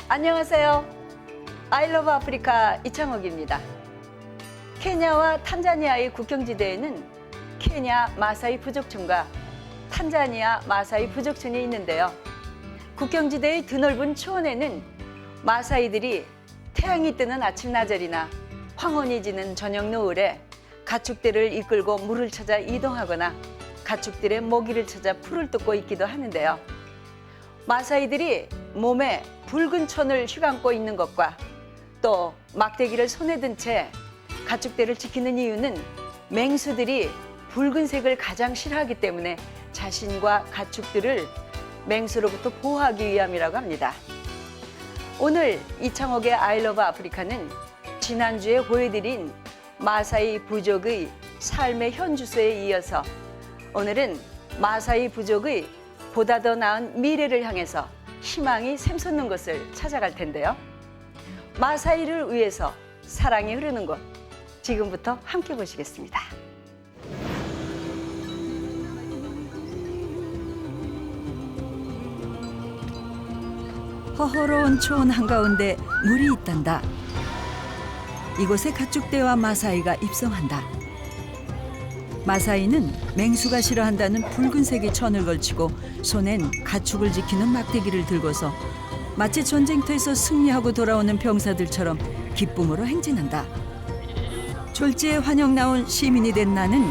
안녕하세요. 아이러브 아프리카 이창옥입니다. 케냐와 탄자니아의 국경지대에는 케냐 마사이 부족촌과 탄자니아 마사이 부족촌이 있는데요. 국경지대의 드넓은 초원에는 마사이들이 태양이 뜨는 아침 나절이나 황혼이 지는 저녁 노을에 가축들을 이끌고 물을 찾아 이동하거나 가축들의 먹이를 찾아 풀을 뜯고 있기도 하는데요. 마사이들이 몸에 붉은 천을 휘감고 있는 것과 또 막대기를 손에 든 채 가축들을 지키는 이유는 맹수들이 붉은색을 가장 싫어하기 때문에 자신과 가축들을 맹수로부터 보호하기 위함이라고 합니다. 오늘 이창옥의 아이러브 아프리카는 지난주에 보여드린 마사이 부족의 삶의 현주소에 이어서 오늘은 마사이 부족의 보다 더 나은 미래를 향해서 희망이 샘솟는 곳을 찾아갈 텐데요. 마사이를 위해서 사랑이 흐르는 곳, 지금부터 함께 보시겠습니다. 허허로운 초원 한가운데 물이 있단다. 이곳에 가축대와 마사이가 입성한다. 마사이는 맹수가 싫어한다는 붉은색의 천을 걸치고 손엔 가축을 지키는 막대기를 들고서 마치 전쟁터에서 승리하고 돌아오는 병사들처럼 기쁨으로 행진한다. 졸지에 환영 나온 시민이 된 나는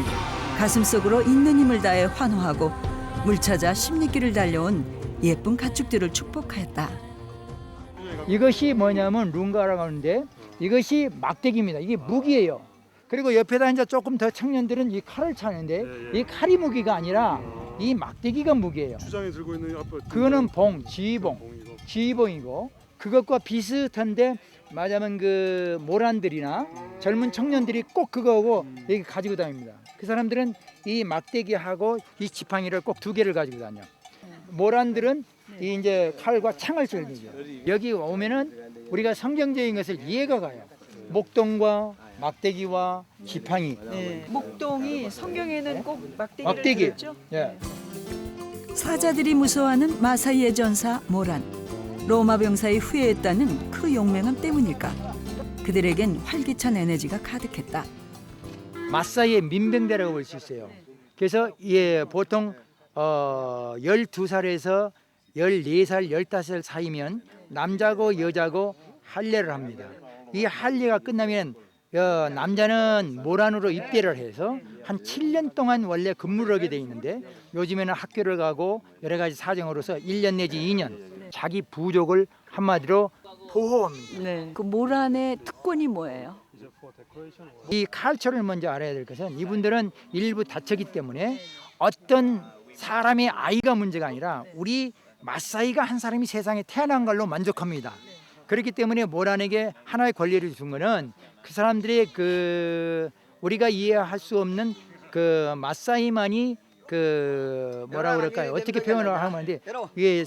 가슴속으로 있는 힘을 다해 환호하고 물 찾아 십리길을 달려온 예쁜 가축들을 축복하였다. 이것이 뭐냐면 룽가라고 하는데 이것이 막대기입니다. 이게 무기예요. 그리고 옆에다 이제 조금 더 청년들은 이 칼을 차는데 이 칼이 무기가 아니라 이 막대기가 무기예요. 주장에 들고 있는 앞에 그거는 봉, 지휘봉이고 그것과 비슷한데 말하자면 그 모란들이나 젊은 청년들이 꼭 그거하고 여기 가지고 다닙니다. 그 사람들은 이 막대기하고 이 지팡이를 꼭 두 개를 가지고 다녀. 모란들은 이 이제 칼과 창을 즐기죠. 여기 오면은 우리가 성경적인 것을 이해가 가요. 목동과 막대기와 지팡이. 목동이 성경에는 꼭 막대기를 막대기. 들었죠? 예. 사자들이 무서워하는 마사이의 전사 모란. 로마 병사의 후예였다는 그 용맹함 때문일까? 그들에겐 활기찬 에너지가 가득했다. 마사이의 민병대라고 볼 수 있어요. 그래서 보통 12살에서 14살, 15살 사이면 남자고 여자고 할례를 합니다. 이 할례가 끝나면 남자는 모란으로 입대를 해서 한 7년 동안 원래 근무를 하게 돼 있는데 요즘에는 학교를 가고 여러 가지 사정으로서 1년 내지 2년 자기 부족을 한마디로 보호합니다. 네. 그 모란의 특권이 뭐예요? 이 칼초를 먼저 알아야 될 것은 이분들은 일부 다쳤기 때문에 어떤 사람의 아이가 문제가 아니라 우리 마사이가 한 사람이 세상에 태어난 걸로 만족합니다. 그렇기 때문에 모란에게 하나의 권리를 준 거는 그 사람들의 그 우리가 이해할 수 없는 그 마사이만이 그 뭐라 그럴까요? 어떻게 표현을 하는데 이게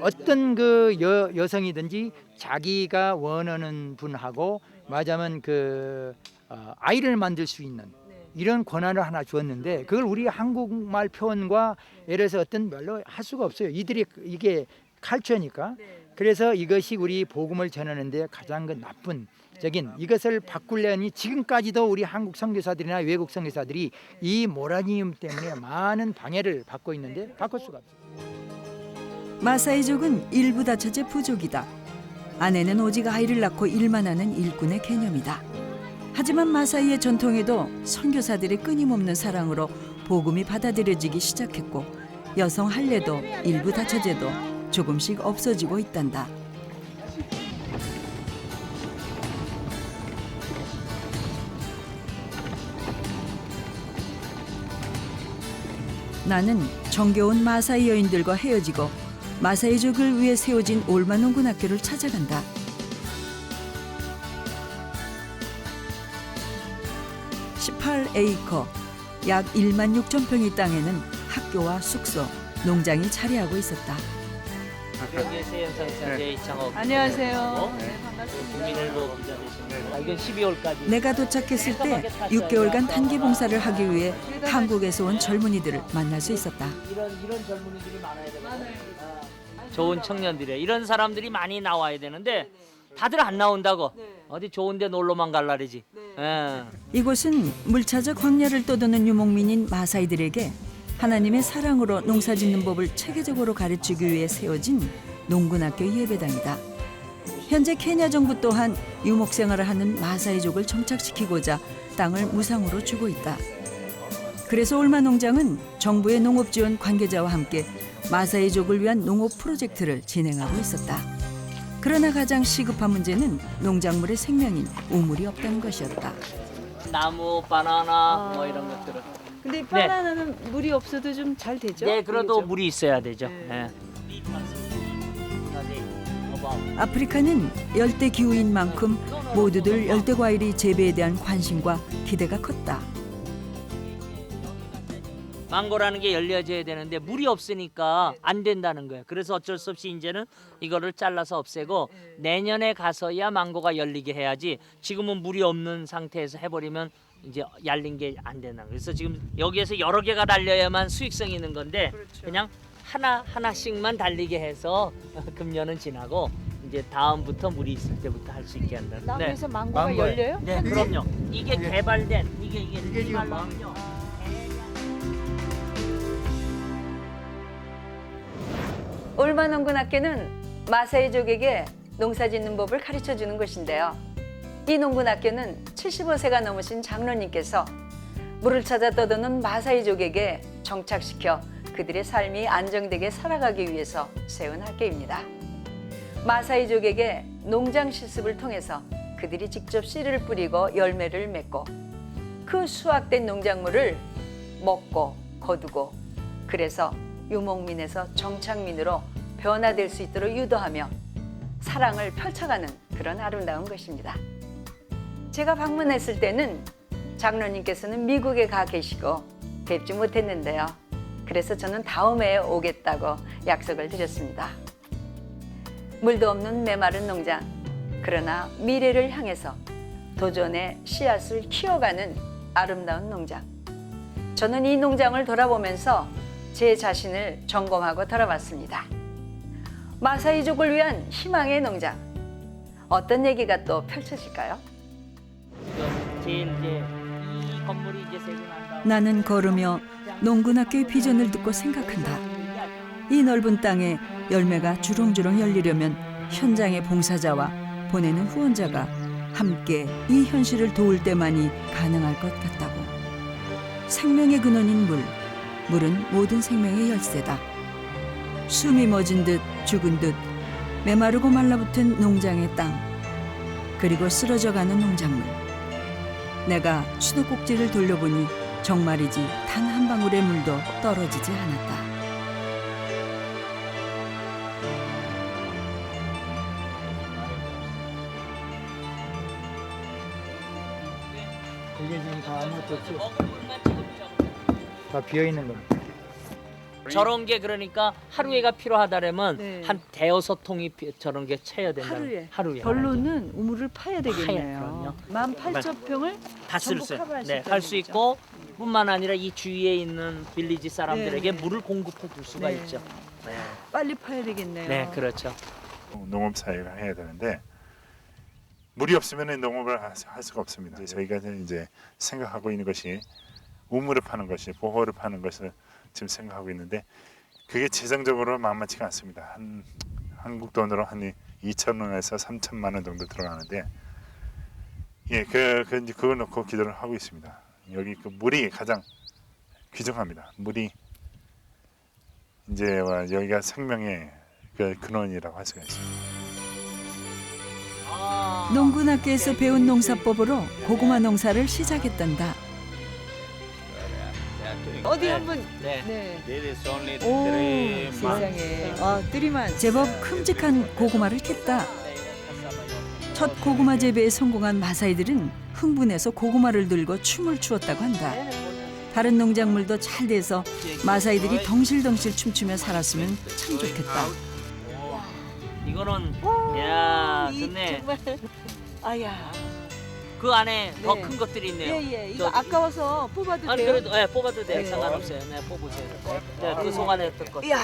어떤 그 여성이든지 자기가 원하는 분하고 말하자면 그 아이를 만들 수 있는 이런 권한을 하나 주었는데 그걸 우리 한국말 표현과 예를 들어서 어떤 말로 할 수가 없어요. 이들이 이게 칼초니까. 그래서 이것이 우리 복음을 전하는데 가장 그 나쁜적인 이것을 바꾸려니 지금까지도 우리 한국 선교사들이나 외국 선교사들이 이 모라니움 때문에 많은 방해를 받고 있는데 바꿀 수가 없어요. 마사이족은 일부 다처제 부족이다. 아내는 오직 아이를 낳고 일만 하는 일꾼의 개념이다. 하지만 마사이의 전통에도 선교사들의 끊임없는 사랑으로 복음이 받아들여지기 시작했고 여성 할례도 일부 다처제도 조금씩 없어지고 있단다. 나는 정겨운 마사이 여인들과 헤어지고 마사이족을 위해 세워진 올마농군 학교를 찾아간다. 18에이커, 약 1만 6천 평의 땅에는 학교와 숙소, 농장이 자리하고 있었다. 명예세 영상사제 이창옥. 안녕하세요. 국민일보 기자 되십니다. 이건 12월까지. 내가 도착했을 때 6개월간 단기 봉사를 하기 위해 한국에서 온 젊은이들을 만날 수 있었다. 이런 젊은이들이 많아야 되거든요. 좋은 청년들이에요. 이런 사람들이 많이 나와야 되는데 다들 안 나온다고. 어디 좋은데 놀러만 갈라리지. 예. 이곳은 물 찾아 광야를 떠도는 유목민인 마사이들에게 하나님의 사랑으로 농사짓는 법을 체계적으로 가르치기 위해 세워진 농군학교 예배당이다. 현재 케냐 정부 또한 유목 생활을 하는 마사이족을 정착시키고자 땅을 무상으로 주고 있다. 그래서 올마 농장은 정부의 농업 지원 관계자와 함께 마사이족을 위한 농업 프로젝트를 진행하고 있었다. 그러나 가장 시급한 문제는 농작물의 생명인 우물이 없다는 것이었다. 나무, 바나나 뭐 이런 것들은. 근데 이 바나나는 물이 없어도 좀 잘 되죠? 네, 그래도 그죠? 물이 있어야 되죠. 네. 아프리카는 열대 기후인 만큼 모두들 열대 과일이 재배에 대한 관심과 기대가 컸다. 망고라는 게 열려져야 되는데 물이 없으니까 안 된다는 거예요. 그래서 어쩔 수 없이 이제는 이거를 잘라서 없애고 내년에 가서야 망고가 열리게 해야지 지금은 물이 없는 상태에서 해버리면 이제 열린 게 안 된다. 그래서 지금 여기에서 여러 개가 달려야만 수익성이 있는 건데 그냥 하나씩만 달리게 해서 금년은 지나고 이제 다음부터 물이 있을 때부터 할 수 있게 한다. 나무에서 망고가 망고요. 열려요? 네, 그럼요. 이게 개발된 이게 이게 지금 말라면요. 올마 농군학교는 마사이족에게 농사짓는 법을 가르쳐주는 곳인데요. 이 농군학교는 75세가 넘으신 장로님께서 물을 찾아 떠도는 마사이족에게 정착시켜 그들의 삶이 안정되게 살아가기 위해서 세운 학교입니다. 마사이족에게 농장 실습을 통해서 그들이 직접 씨를 뿌리고 열매를 맺고 그 수확된 농작물을 먹고 거두고 그래서 유목민에서 정착민으로 변화될 수 있도록 유도하며 사랑을 펼쳐가는 그런 아름다운 것입니다. 제가 방문했을 때는 장로님께서는 미국에 가 계시고 뵙지 못했는데요. 그래서 저는 다음 해에 오겠다고 약속을 드렸습니다. 물도 없는 메마른 농장, 그러나 미래를 향해서 도전의 씨앗을 키워가는 아름다운 농장. 저는 이 농장을 돌아보면서 제 자신을 점검하고 돌아봤습니다. 마사이족을 위한 희망의 농장. 어떤 얘기가 또 펼쳐질까요? 제일 이제 이 건물이 이제 세고 난 다음에 나는 걸으며 농군학교의 비전을 듣고 생각한다. 이 넓은 땅에 열매가 주렁주렁 열리려면 현장의 봉사자와 보내는 후원자가 함께 이 현실을 도울 때만이 가능할 것 같다고. 생명의 근원인 물, 물은 모든 생명의 열쇠다. 숨이 멎은 듯 죽은 듯 메마르고 말라붙은 농장의 땅, 그리고 쓰러져가는 농작물. 내가 수도꼭지를 돌려보니 정말이지 단 한 방울의 물도 떨어지지 않았다. 이게 지금 다 아무것도 없죠. 다 비어 있는 겁니다. 저런 게 그러니까 하루에가 필요하다면 네. 한 대여섯 통이 저런 게 채야 된다. 하루에. 결론은 우물을 파야 되겠네요. 그럼요. 18,000평을 다 쓸 전부 수 커버할 수 네, 있다는 할 수 거죠. 있고 뿐만 아니라 이 주위에 있는 빌리지 사람들에게 네. 물을 공급해 줄 수가 네. 있죠. 네. 빨리 파야 되겠네요. 네, 그렇죠. 농업 사회가 해야 되는데 물이 없으면 농업을 할 수가 없습니다. 저희가 이제 생각하고 있는 것이 우물을 파는 것이 보호를 파는 것을 지금 생각하고 있는데 그게 재정적으로 만만치가 않습니다. 한국 돈으로 한 2,000원에서 3,000만 원 정도 들어가는데 예, 그거 놓고 기도를 하고 있습니다. 여기 그 물이 가장 귀중합니다. 물이 이제 여기가 생명의 그 근원이라고 할 수가 있습니다. 농군학교에서 배운 농사법으로 고구마 농사를 시작했단다. 어디 네. 한번 네. 네. 오, 세상에. 아, 뜨리만. 제법 큼직한 고구마를 캤다. 첫 고구마 재배에 성공한 마사이들은 흥분해서 고구마를 들고 춤을 추었다고 한다. 다른 농작물도 잘 돼서 마사이들이 덩실덩실 춤추며 살았으면 참 좋겠다. 이거는 야 이 좋네. 정말 아야. 그 안에 더 네. 큰 것들이 있네요. 예예. 이거 저- 아까워서 뽑아도 아니 돼요? 그래도 뽑아도 돼. 네. 상관없어요. 네, 뽑으세요. 네, 그 속 안에 어떤 것. 이야,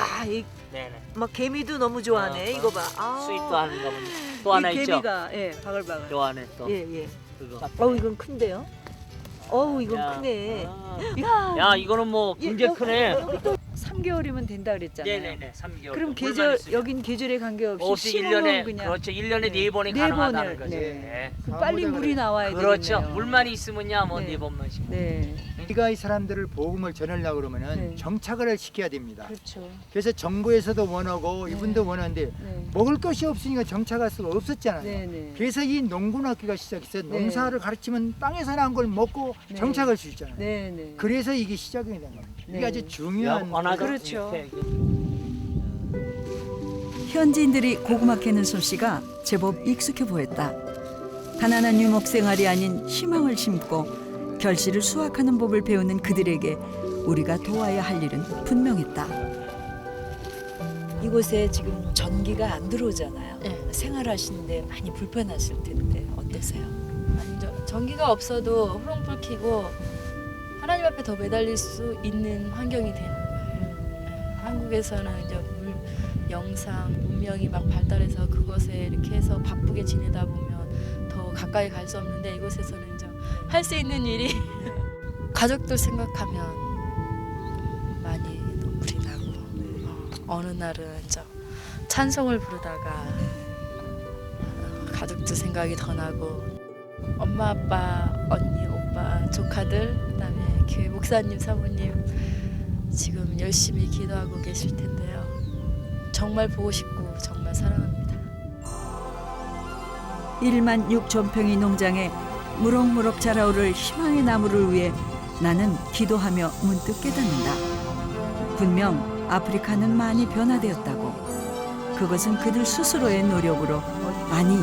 네네. 막 개미도 너무 좋아하네. 어, 이거 봐. 수입도 하는가 보네. 또 하나 이 있죠. 개미가 예 바글바글. 요 안에 또 예 예. 그거. 이건 큰데요? 이건 야. 크네. 아. 야 이거는 뭐 굉장히 크네. 3개월이면 된다 그랬잖아요. 네네네 3개월. 그럼 계절 여긴 계절에 관계없이 없이 심으면 1년에 그냥 그렇죠. 1년에 네 번이 네 가능하다는 번을, 거지. 네. 네. 그럼 빨리 물이 나와야 그렇죠. 되겠네요. 물만 있으면야 뭐 네. 네 번만 씩. 네. 우리가 이 사람들을 복음을 전하려고 그러면은 네. 정착을 시켜야 됩니다. 그렇죠. 그래서 정부에서도 원하고 이분도 원하는데 네. 먹을 것이 없으니까 정착할 수가 없었잖아요. 네네. 그래서 이 농군학교가 시작해서 네. 농사를 가르치면 땅에서 난 걸 먹고 네. 정착할 수 있잖아요. 네네. 그래서 이게 시작이 된 겁니다. 네. 이게 아주 중요한 그렇죠. 현지인들이 고구마 캐는 솜씨가 제법 익숙해 보였다. 가난한 유목 생활이 아닌 희망을 심고 결실을 수확하는 법을 배우는 그들에게 우리가 도와야 할 일은 분명했다. 이곳에 지금 전기가 안 들어오잖아요. 네. 생활하시는데 많이 불편하실 텐데 어떠세요? 아니죠. 전기가 없어도 호롱불 켜고 하나님 앞에 더 매달릴 수 있는 환경이 되는 거예요. 네, 한국에서는 이제 영상, 문명이 막 발달해서 그것에 이렇게 해서 바쁘게 지내다 보면 더 가까이 갈 수 없는데 이곳에서는 이제 할 수 있는 일이 가족들 생각하면 많이 눈물이 나고 어느 날은 이제 찬송을 부르다가 가족들 생각이 더 나고 엄마, 아빠, 언니, 오빠, 조카들, 그다음에 교회 목사님, 사모님 지금 열심히 기도하고 계실 텐데요. 정말 보고 싶고 정말 사랑합니다. 1만 6천 평의 농장에 무럭무럭 자라오를 희망의 나무를 위해 나는 기도하며 문득 깨닫는다. 분명 아프리카는 많이 변화되었다고. 그것은 그들 스스로의 노력으로, 아니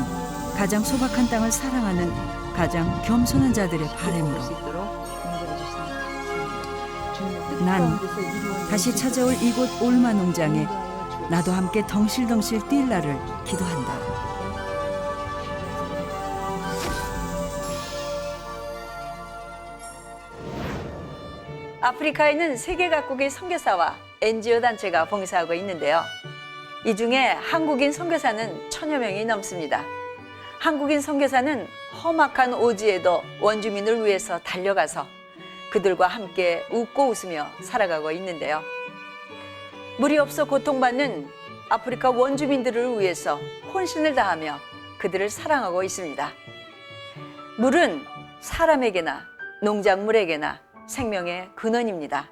가장 소박한 땅을 사랑하는 가장 겸손한 자들의 바람으로. 난 다시 찾아올 이곳 올마 농장에 나도 함께 덩실덩실 뛸 날을 기도한다. 아프리카에는 세계 각국의 선교사와 NGO 단체가 봉사하고 있는데요. 이 중에 한국인 선교사는 1000여 명이 넘습니다. 한국인 선교사는 험악한 오지에도 원주민을 위해서 달려가서 그들과 함께 웃고 웃으며 살아가고 있는데요. 물이 없어 고통받는 아프리카 원주민들을 위해서 혼신을 다하며 그들을 사랑하고 있습니다. 물은 사람에게나 농작물에게나 생명의 근원입니다.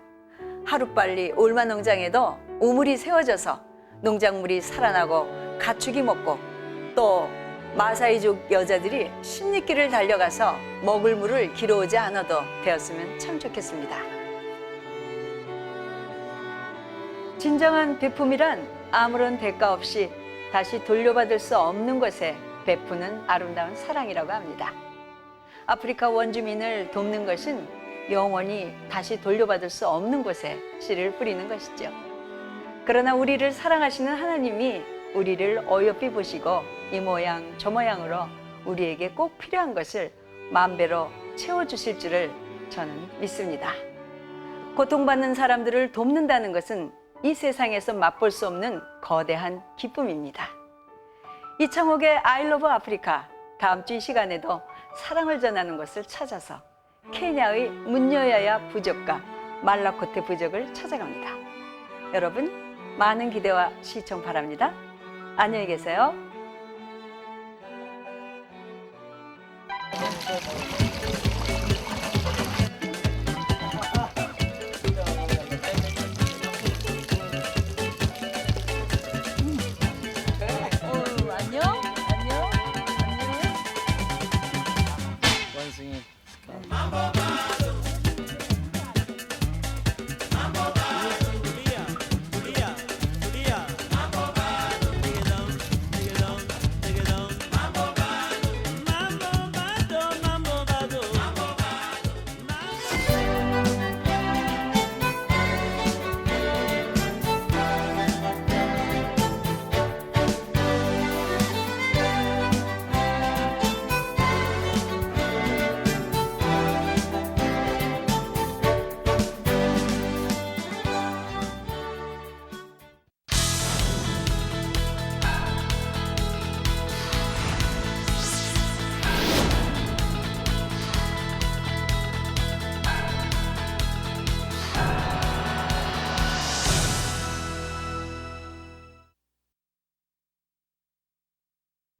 하루빨리 올마 농장에도 우물이 세워져서 농작물이 살아나고 가축이 먹고 또 마사이족 여자들이 신리길을 달려가서 먹을 물을 길어오지 않아도 되었으면 참 좋겠습니다. 진정한 베품이란 아무런 대가 없이 다시 돌려받을 수 없는 것에 베푸는 아름다운 사랑이라고 합니다. 아프리카 원주민을 돕는 것은 영원히 다시 돌려받을 수 없는 곳에 씨를 뿌리는 것이죠. 그러나 우리를 사랑하시는 하나님이 우리를 어여삐 보시고 이 모양 저 모양으로 우리에게 꼭 필요한 것을 만배로 채워주실 줄을 저는 믿습니다. 고통받는 사람들을 돕는다는 것은 이 세상에서 맛볼 수 없는 거대한 기쁨입니다. 이창옥의 I love 아프리카, 다음 주 이 시간에도 사랑을 전하는 것을 찾아서 케냐의 문여야야 부족과 말라코테 부족을 찾아갑니다. 여러분, 많은 기대와 시청 바랍니다. 안녕히 계세요.